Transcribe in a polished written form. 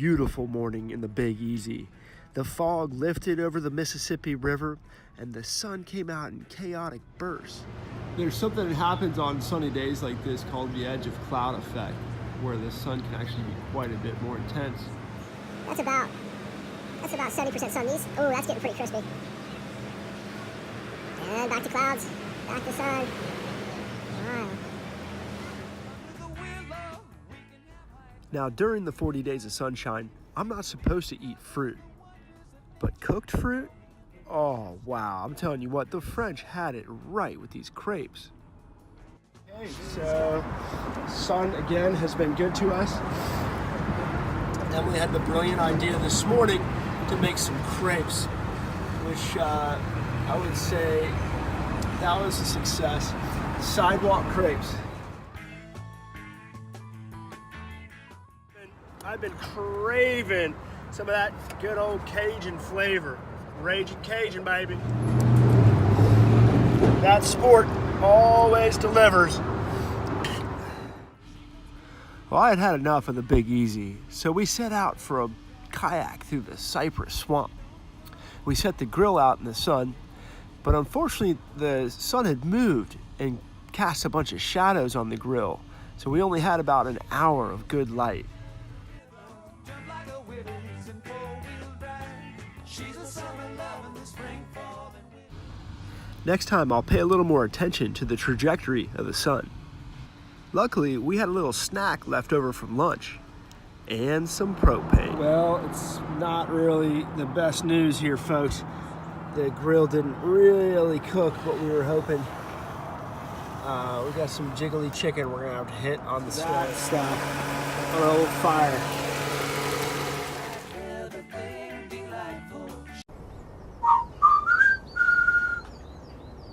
beautiful morning in the Big Easy. The fog lifted over the Mississippi River and the sun came out in chaotic bursts. There's something that happens on sunny days like this called the edge of cloud effect, where the sun can actually be quite a bit more intense. That's about 70% sun. Oh, that's getting pretty crispy. And back to clouds, back to sun. Wow. Now, during the 40 days of sunshine, I'm not supposed to eat fruit. But cooked fruit? Oh, wow. I'm telling you what, the French had it right with these crepes. Okay, so sun again has been good to us. Emily had the brilliant idea this morning to make some crepes, which I would say that was a success. Sidewalk crepes. I've been craving some of that good old Cajun flavor. Raging Cajun, baby. That sport always delivers. Well, I had had enough of the Big Easy, so we set out for a kayak through the cypress swamp. We set the grill out in the sun, but unfortunately the sun had moved and cast a bunch of shadows on the grill, so we only had about an hour of good light. Next time I'll pay a little more attention to the trajectory of the sun. Luckily, we had a little snack left over from lunch and some propane. Well, it's not really the best news here, folks. The grill didn't really cook what we were hoping. We got some jiggly chicken we're gonna have to hit on the stove on a little fire.